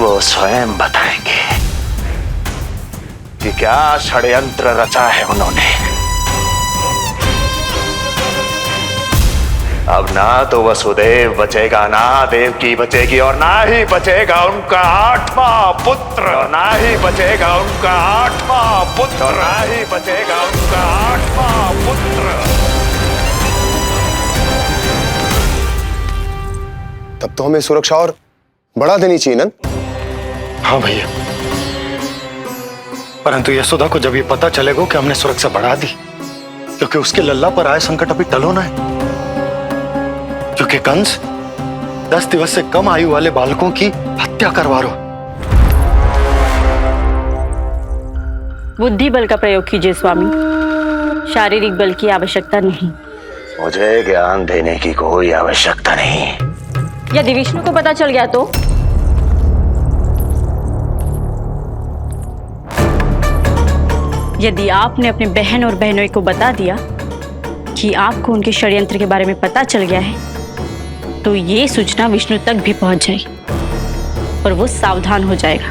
वो स्वयं बताएंगे कि क्या षड्यंत्र रचा है उन्होंने। अब ना तो वसुदेव बचेगा, ना देवकी बचेगी, और ना ही बचेगा उनका 8वां पुत्र, और ना ही बचेगा उनका 8वां पुत्र, और ना ही बचेगा उनका 8वां पुत्र। तब तो हमें सुरक्षा और बढ़ा देनी चाहिए नंद। हाँ भैया, परंतु यशोदा को जब ये पता चलेगा कि हमने सुरक्षा बढ़ा दी, क्योंकि उसके लल्ला पर आए संकट अभी टलो ना है। क्योंकि कंस 10 दिवस से कम आयु वाले बालकों की हत्या करवा रहा। बुद्धि बल का प्रयोग कीजिए स्वामी, शारीरिक बल की आवश्यकता नहीं। मुझे ज्ञान देने की कोई आवश्यकता नहीं। यदि विष्णु को पता चल गया तो? यदि आपने अपने बहन और बहनों को बता दिया कि आपको उनके षड्यंत्र के बारे में पता चल गया है, तो ये सूचना विष्णु तक भी पहुंच जाएगी और वो सावधान हो जाएगा।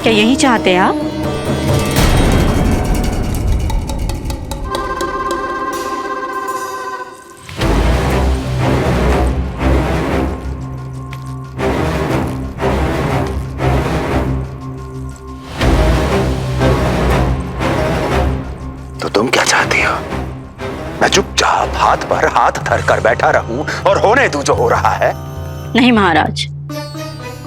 क्या यही चाहते हैं आप? तो तुम क्या चाहती हो? मैं चुपचाप हाथ पर हाथ धर कर बैठा रहूं और होने दूं जो हो रहा है? नहीं महाराज,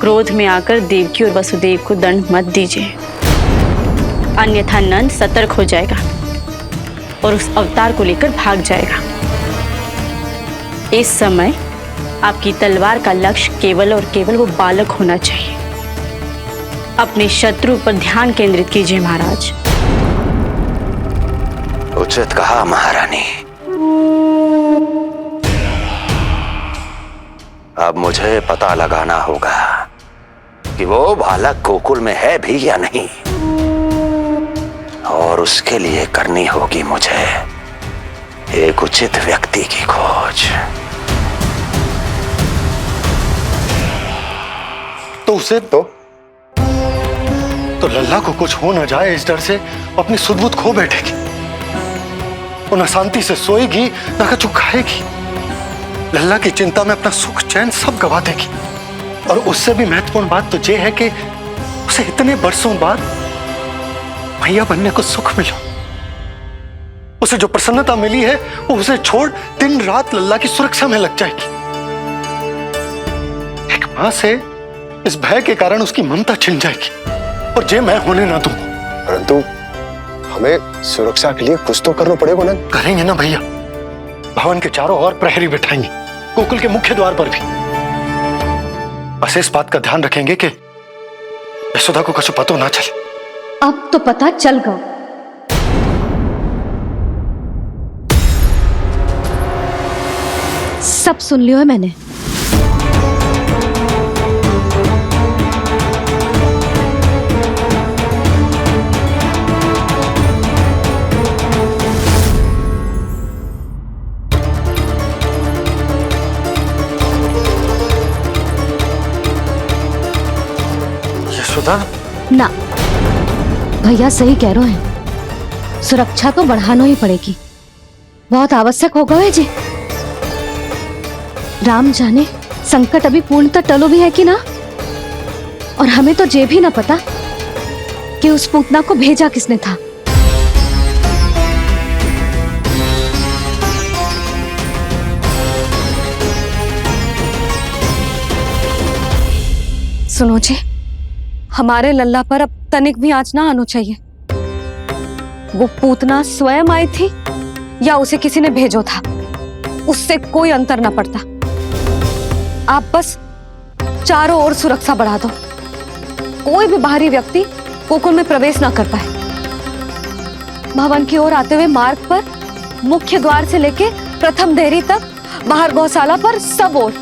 क्रोध में आकर देवकी और वसुदेव को दंड मत दीजिए, अन्यथा नंद सतर्क हो जाएगा और उस अवतार को लेकर भाग जाएगा। इस समय आपकी तलवार का लक्ष्य केवल और केवल वो बालक होना चाहिए। अपने शत्रु पर ध्यान केंद्रित कीजिए महाराज। उचित कहा महारानी। अब मुझे पता लगाना होगा कि वो बालक गोकुल में है भी या नहीं, और उसके लिए करनी होगी मुझे एक उचित व्यक्ति की खोज। तो उसे तो लल्ला को कुछ हो न जाए, इस डर से अपनी सुध-बुध खो बैठेगी। वो न शांति से सोएगी, न कुछ खाएगी। लल्ला की चिंता में अपना सुख चैन सब गवा देगी। और उससे भी महत्वपूर्ण बात तो ये है कि उसे इतने बरसों बाद भैया बनने को सुख मिला। उसे जो प्रसन्नता मिली है वो उसे छोड़ दिन रात लल्ला की सुरक्षा में लग जाएगी। एक मां से इस भय के कारण उसकी ममता छिन जाएगी, और ये मैं होने ना दूंगा। परंतु हमें सुरक्षा के लिए कुछ तो करना पड़ेगा नंद। करेंगे ना भैया, भवन के चारों ओर प्रहरी बिठाएंगे, गोकुल के मुख्य द्वार पर भी। बस इस बात का ध्यान रखेंगे कि यशोदा को कुछ पता ना चले। अब तो पता चल गया। सब सुन लियो है मैंने। ना, भैया सही कह रहे हैं, सुरक्षा तो बढ़ाना ही पड़ेगी, बहुत आवश्यक होगा है जी। राम जाने संकट अभी पूर्णतः टलो भी है कि ना, और हमें तो ये भी ना पता कि उस पूतना को भेजा किसने था। सुनो जी, हमारे लल्ला पर अब तनिक भी आंच ना आना चाहिए। वो पूतना स्वयं आई थी या उसे किसी ने भेजो था, उससे कोई अंतर ना पड़ता। आप बस चारों ओर सुरक्षा बढ़ा दो, कोई भी बाहरी व्यक्ति गोकुल में प्रवेश ना कर पाए। भवन की ओर आते हुए मार्ग पर मुख्य द्वार से लेके प्रथम देहरी तक, बाहर गौशाला पर, सब ओर।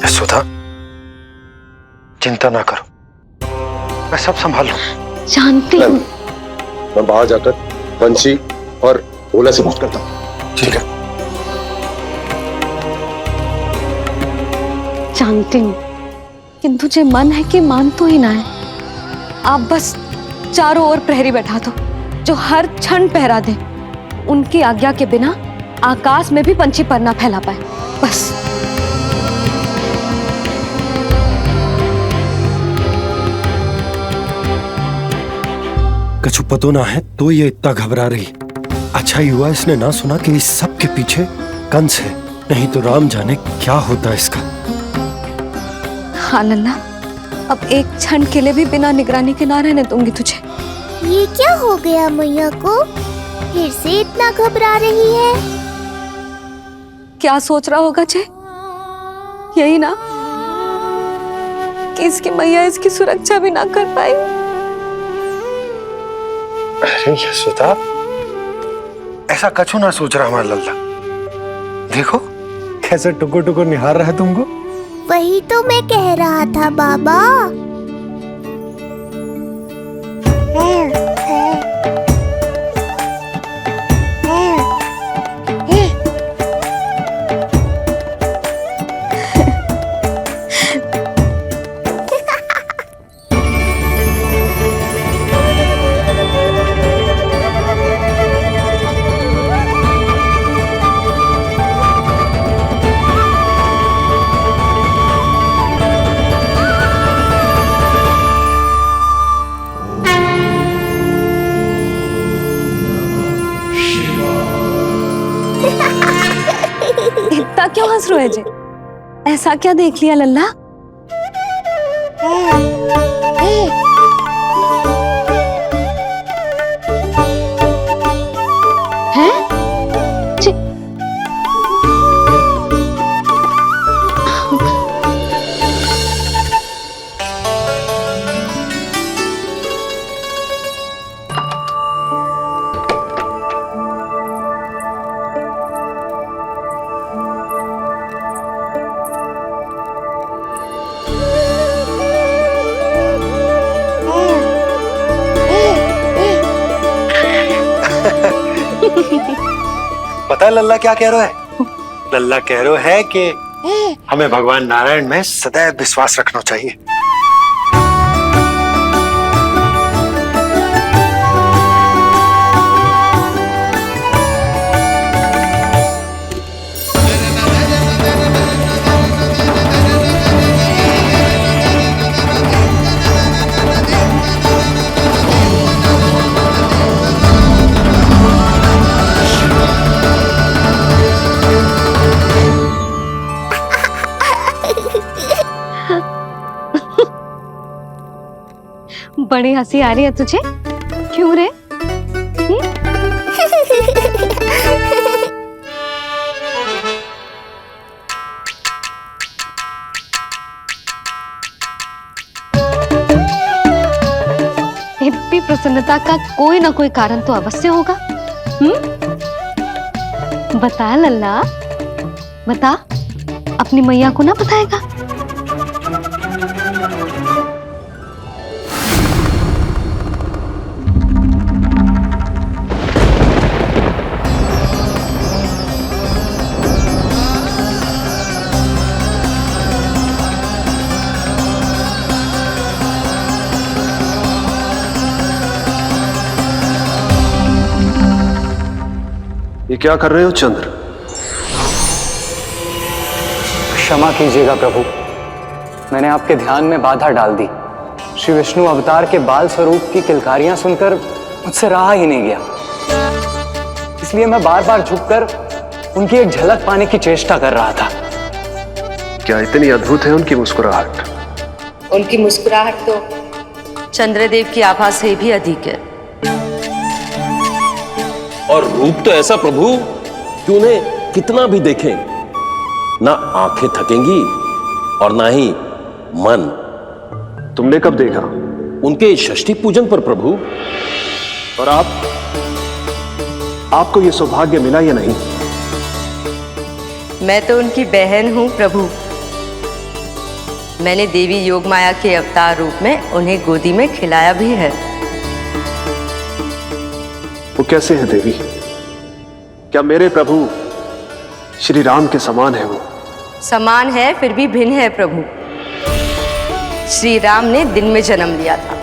यशोदा, चिंता ना करो, मैं सब संभाल लूं। जानती हूँ। मैं बाहर जाकर बंसी और भोला से बात करता हूँ। ठीक है। जानती हूँ किंतु जे मन है कि मान तो ही ना है। आप बस चारों ओर प्रहरी बैठा दो जो हर क्षण पहरा दे। उनकी आज्ञा के बिना आकाश में भी पंछी पर ना फैला पाए, बस। कछु पतो ना है तो ये इतना घबरा रही। अच्छा ही हुआ इसने ना सुना कि इस सब के पीछे कंस है, नहीं तो राम जाने क्या होता इसका। हाँ लल्ला, अब एक क्षण के लिए भी बिना निगरानी के ना रहने दूंगी तुझे। ये क्या हो गया मैया को? फिर से इतना घबरा रही है? क्या सोच रहा होगा जे? यही ना कि इसकी मैया इसकी सुरक्षा भी ना कर पाई। अरे यशोदा, ऐसा कछु ना सोच रहा हमारा लल्ला। देखो कैसे टुकुर टुकुर निहार रहा है तुमको। वही तो मैं कह रहा था बाबा। इतना क्यों हंस रहे जे? ऐसा क्या देख लिया लल्ला? हैं? पता है लल्ला क्या कह रहा है? लल्ला कह रहा है कि हमें भगवान नारायण में सदैव विश्वास रखना चाहिए। बड़ी हंसी आ रही है तुझे, क्यों रे? इतनी प्रसन्नता का कोई ना कोई कारण तो अवश्य होगा। बता लल्ला, बता। अपनी मैया को ना बताएगा? ये क्या कर रहे हो चंद्र? क्षमा कीजिएगा प्रभु, मैंने आपके ध्यान में बाधा डाल दी। श्री विष्णु अवतार के बाल स्वरूप की किलकारियां सुनकर मुझसे रहा ही नहीं गया, इसलिए मैं बार बार झुककर उनकी एक झलक पाने की चेष्टा कर रहा था। क्या इतनी अद्भुत है उनकी मुस्कुराहट? उनकी मुस्कुराहट तो चंद्रदेव की आभा से भी अधिक है। और रूप तो ऐसा प्रभु कि उन्हें कितना भी देखें ना आंखें थकेंगी और ना ही मन। तुमने कब देखा? उनके षष्ठी पूजन पर प्रभु। और आपको यह सौभाग्य मिला या नहीं? मैं तो उनकी बहन हूं प्रभु। मैंने देवी योगमाया के अवतार रूप में उन्हें गोदी में खिलाया भी है। वो कैसे है देवी? क्या मेरे प्रभु श्री राम के समान है वो? समान है फिर भी भिन्न है प्रभु। श्री राम ने दिन में जन्म लिया था,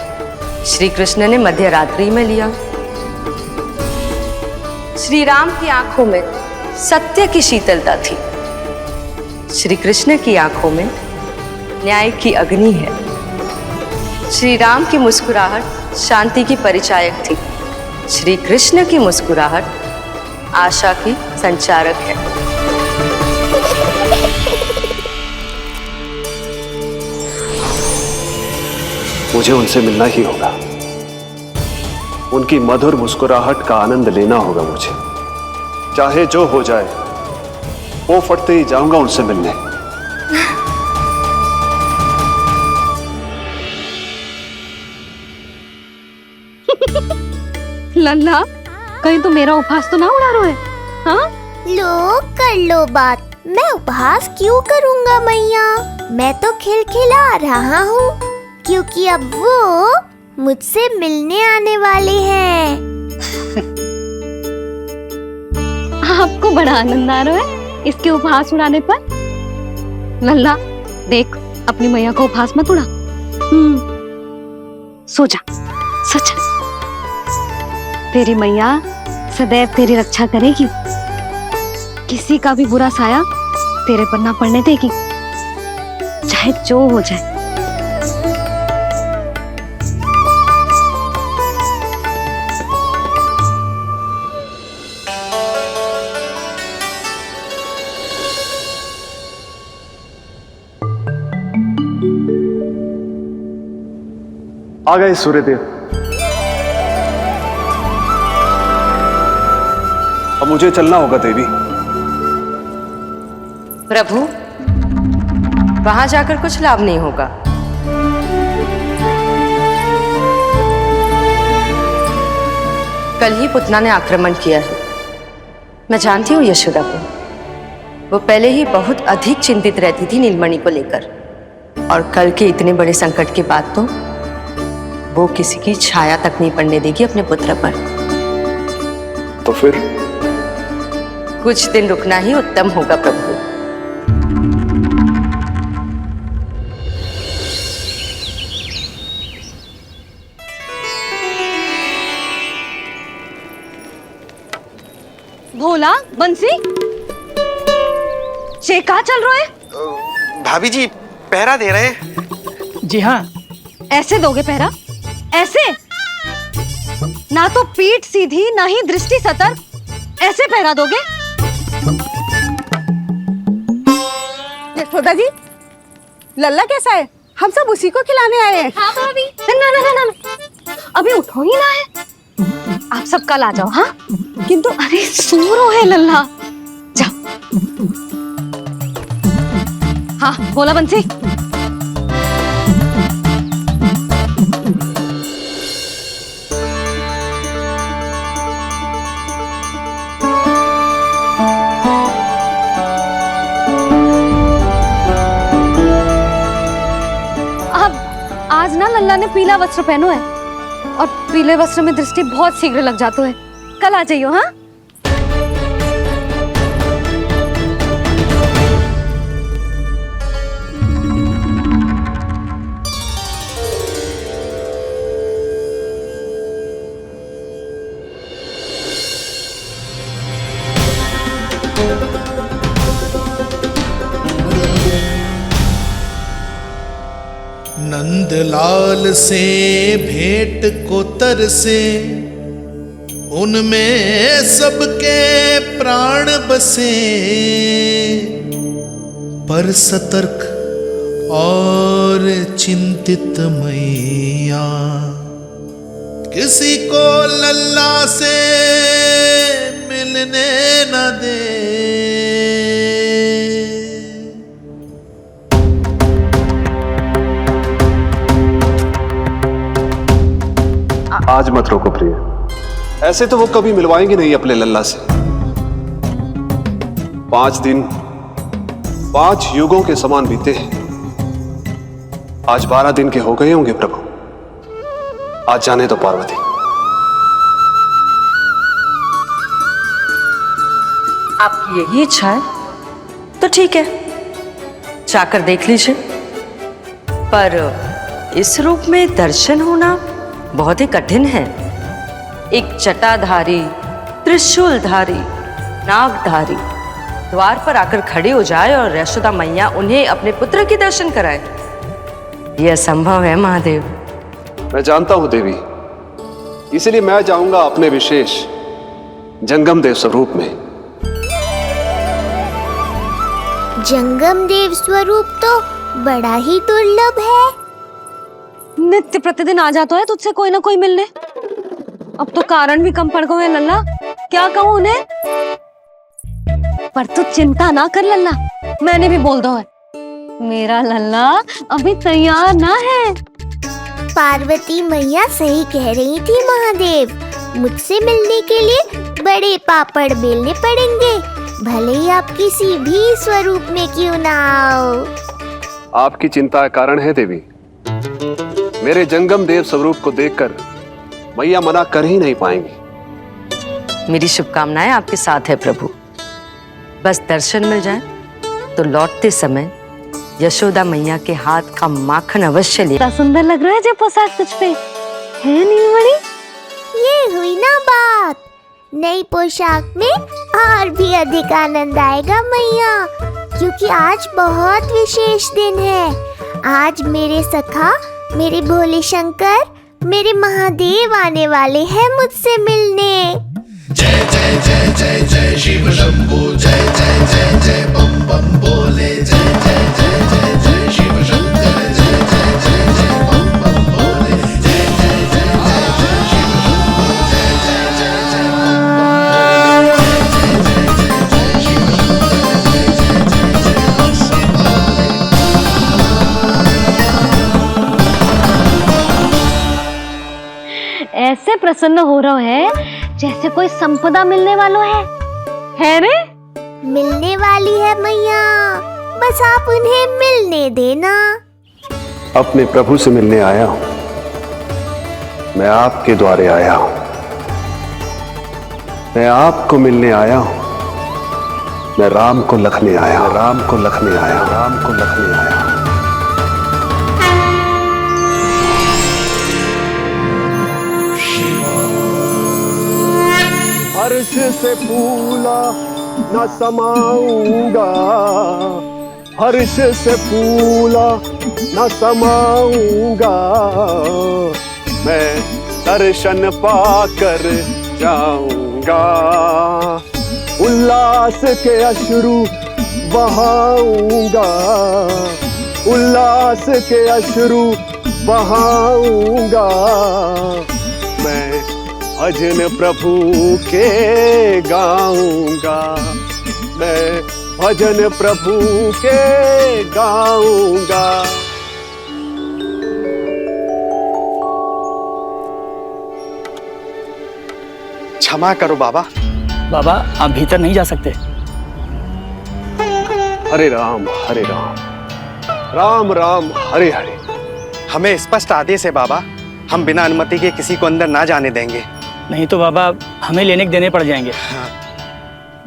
श्री कृष्ण ने मध्य रात्रि में लिया। श्री राम की आंखों में सत्य की शीतलता थी, श्री कृष्ण की आंखों में न्याय की अग्नि है। श्री राम की मुस्कुराहट शांति की परिचायक थी, श्री कृष्ण की मुस्कुराहट आशा की संचारक है। मुझे उनसे मिलना ही होगा, उनकी मधुर मुस्कुराहट का आनंद लेना होगा मुझे। चाहे जो हो जाए, वो फटते ही जाऊंगा उनसे मिलने। लल्ला, कहीं तो मेरा उपहास तो ना उड़ा रहे है? हाँ? लो कर लो बात, मैं उपहास क्यों करूंगा मैया? मैं तो खिलखिला रहा हूँ, क्योंकि अब वो मुझसे मिलने आने वाले हैं। आपको बड़ा आनंद आ रहा है इसके उपहास उड़ाने पर? लल्ला देख, अपनी मैया को उपहास मत उड़ा। सो जा, सो जा। तेरी मैया सदैव तेरी रक्षा करेगी, किसी का भी बुरा साया तेरे पर ना पड़ने देगी, चाहे जो हो जाए। आ गए सूर्यदेव। अब मुझे चलना होगा देवी। प्रभु, वहां जाकर कुछ लाभ नहीं होगा। कल ही पुतना ने आक्रमण किया है। मैं जानती हूँ यशोदा को, वो पहले ही बहुत अधिक चिंतित रहती थी नीलमणि को लेकर, और कल के इतने बड़े संकट के बाद तो वो किसी की छाया तक नहीं पड़ने देगी अपने पुत्र पर। तो फिर कुछ दिन रुकना ही उत्तम होगा प्रभु। भोला, बंसी, ये कहाँ चल रहा है? भाभी जी पहरा दे रहे हैं। जी हाँ। ऐसे दोगे पहरा? ऐसे? ना तो पीठ सीधी, ना ही दृष्टि सतर्क, ऐसे पहरा दोगे? यशोदा जी, लल्ला कैसा है? हम सब उसी को खिलाने आए हैं। हाँ भाभी। ना ना ना ना, अभी उठो ही ना है। आप सब कल आ जाओ। हाँ, किंतु अरे सो रो है लल्ला, जाओ। हाँ बोला बंसी। आज ना लल्ला ने पीला वस्त्र पहनो है, और पीले वस्त्र में दृष्टि बहुत शीघ्र लग जातो है। कल आ जाइयो। हाँ, नंदलाल से भेंट को तरसे, उनमें सबके प्राण बसे, पर सतर्क और चिंतित मैया किसी को लल्ला से मिलने न दे। आज मत रोको प्रिय, ऐसे तो वो कभी मिलवाएंगे नहीं अपने लल्ला से। 5 दिन 5 युगों के समान बीते हैं, आज 12 दिन के हो गए होंगे प्रभु। आज जाने तो पार्वती। आपकी यही इच्छा है तो ठीक है, जाकर देख लीजिए, पर इस रूप में दर्शन होना बहुत ही कठिन है। एक जटाधारी, त्रिशूलधारी, नागधारी द्वार पर आकर खड़ी हो जाए और यशोदा मैया उन्हें अपने पुत्र के दर्शन कराए, यह असंभव है महादेव। मैं जानता हूं देवी, इसलिए मैं जाऊंगा अपने विशेष जंगम देव स्वरूप में। जंगम देव स्वरूप तो बड़ा ही दुर्लभ है। नित्य प्रतिदिन आ जाता है तुझसे कोई ना कोई मिलने। अब तो कारण भी कम पड़ गए हैं लल्ला, क्या कहूँ उन्हें। पर तू चिंता ना कर लल्ला, मैंने भी बोल दो है मेरा लल्ला अभी तैयार ना है। पार्वती मैया सही कह रही थी महादेव, मुझसे मिलने के लिए बड़े पापड़ बेलने पड़ेंगे, भले ही आप किसी भी स्वरूप में क्यों ना आओ। आपकी चिंता का कारण है देवी। मेरे जंगम देव स्वरूप को देखकर मैया मना कर ही नहीं पाएंगी। मेरी शुभकामनाएं आपके साथ है प्रभु। बस दर्शन मिल जाए तो लौटते समय यशोदा मैया के हाथ का माखन अवश्य ले। कितना सुंदर लग रहा है जो पोशाक तुझ पे है नीलमणि। ये हुई ना बात, नई पोशाक में और भी अधिक आनंद आएगा मैया, क्योंकि आज बहुत विशेष दिन है। आज मेरे सखा, मेरे भोले शंकर, मेरे महादेव आने वाले हैं मुझसे मिलने। जय जय जय जय जय शिव शंभो, जय जय जय जय बम बम बोले, जय जय जय जय जय शिव शंकर, जय जय जय जय बम बम बोले, जय जय जय जय जय शिव शंभो, जय जय जय जय बम बम बोले, जय जय जय जय शिव शंकर, जय जय जय जय जय। ऐसे प्रसन्न हो रहा है जैसे कोई संपदा मिलने वालों है रे? मिलने वाली है मैया, बस आप उन्हें मिलने देना। अपने प्रभु से मिलने आया हूं, मैं आपके द्वारे आया हूं, मैं आपको मिलने आया हूं, मैं राम को लखने आया, राम को लखने आया, राम को लखने आया। हर्ष से फूला न समाऊंगा, हर्ष से फूला न समाऊंगा, मैं दर्शन पाकर जाऊंगा, उल्लास के अश्रु बहाऊंगा, उल्लास के अश्रु बहाऊंगा, मैं भजन प्रभु के गाऊंगा, मैं भजन प्रभु के गाऊंगा। क्षमा करो बाबा। बाबा आप भीतर नहीं जा सकते। हरे राम हरे राम, राम राम हरे हरे। हमें स्पष्ट आदेश है बाबा, हम बिना अनुमति के किसी को अंदर ना जाने देंगे। नहीं तो बाबा हमें लेने के देने पड़ जाएंगे।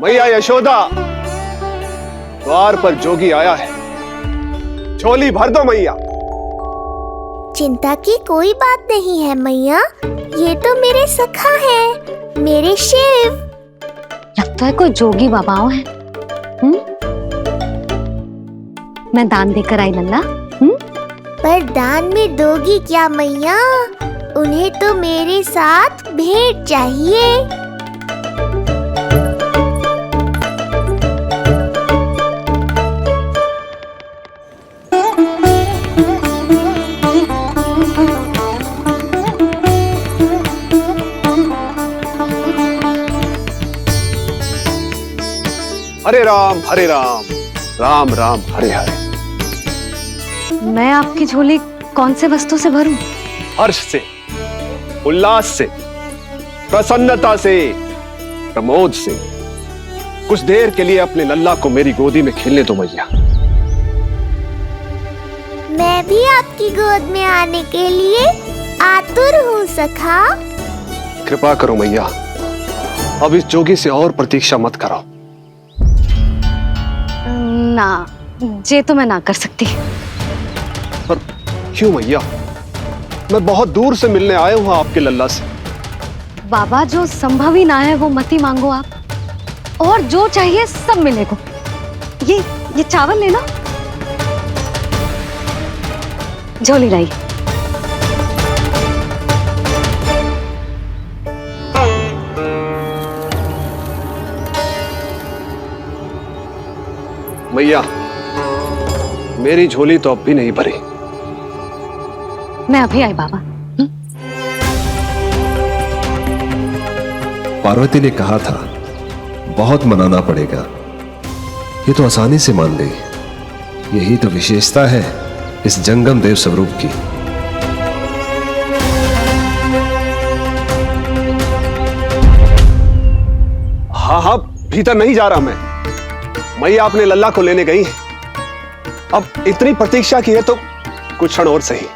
मैया यशोदा, द्वार पर जोगी आया है, झोली भर दो मैया। चिंता की कोई बात नहीं है मैया, ये तो मेरे सखा है, मेरे शिव। लगता है कोई जोगी बाबाओं है। मैं दान देकर आई लल्ला। पर दान में दोगी क्या मैया? उन्हें तो मेरे साथ भेंट चाहिए। हरे राम हरे राम, राम राम हरे हरे। मैं आपकी झोली कौन से वस्तु से भरूं? हर्ष से, उल्लास से, प्रसन्नता से, प्रमोद से। कुछ देर के लिए अपने लल्ला को मेरी गोदी में खेलने दो मैया। मैं भी आपकी गोद में आने के लिए आतुर हूँ सखा। कृपा करो मैया, अब इस जोगी से और प्रतीक्षा मत करो। ना, ये तो मैं ना कर सकती। पर क्यों मैया? मैं बहुत दूर से मिलने आया हूं आपके लल्ला से। बाबा, जो संभव ही ना है वो मत ही मांगो आप, और जो चाहिए सब मिलेगा। ये चावल लेना, झोली लाई। मैया, मेरी झोली तो अब भी नहीं भरी। मैं अभी आई बाबा। पार्वती ने कहा था बहुत मनाना पड़ेगा, ये तो आसानी से मान गई। यही तो विशेषता है इस जंगम देव स्वरूप की। हाँ हाँ, भीतर नहीं जा रहा मैं। मैया अपने लल्ला को लेने गई है। अब इतनी प्रतीक्षा की है तो कुछ क्षण और सही।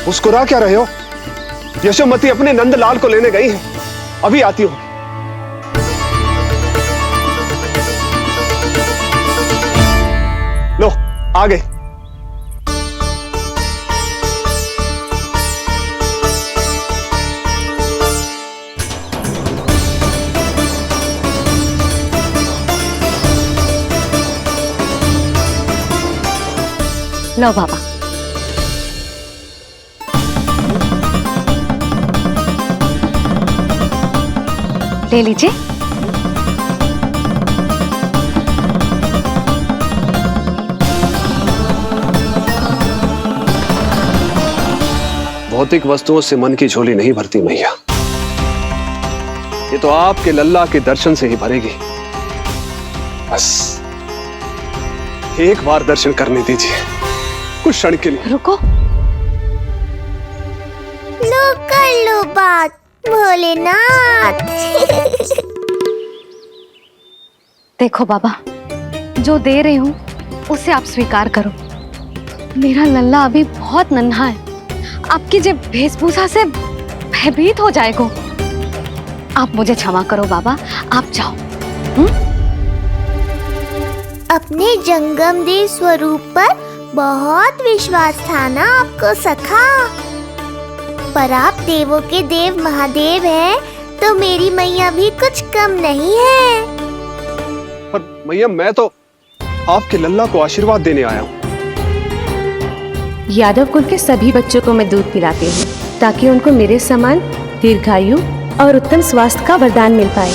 मुस्कुरा क्या रहे हो? यशोमती अपने नंदलाल को लेने गई है, अभी आती हूं। लो, आ गए। लो बाबा। ले लीजिए। भौतिक वस्तुओं से मन की झोली नहीं भरती मैया, ये तो आपके लल्ला के दर्शन से ही भरेगी। बस एक बार दर्शन करने दीजिए, कुछ क्षण के लिए। रुको, लो कर लो बात भोलेनाथ। देखो बाबा, जो दे रही हूं उसे आप स्वीकार करो। मेरा लल्ला अभी बहुत नन्हा है, आपकी जब वेशभूषा से भयभीत हो जाएगा। आप मुझे क्षमा करो बाबा, आप जाओ। अपने जंगम देव स्वरूप पर बहुत विश्वास था ना आपको सखा, पर आप देवों के देव महादेव हैं, तो मेरी मैया भी कुछ कम नहीं है। पर मैया, मैं तो आपके लल्ला को आशीर्वाद देने आया हूँ। यादव कुल के सभी बच्चों को मैं दूध पिलाती हूँ, ताकि उनको मेरे समान दीर्घायु और उत्तम स्वास्थ्य का वरदान मिल पाए।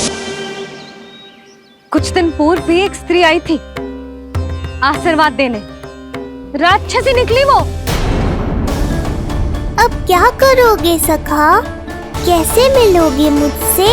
कुछ दिन पूर्व भी एक स्त्री आई थी आशीर्वाद देने, राक्षसी निकली वो। अब क्या करोगे सखा? कैसे मिलोगे मुझसे?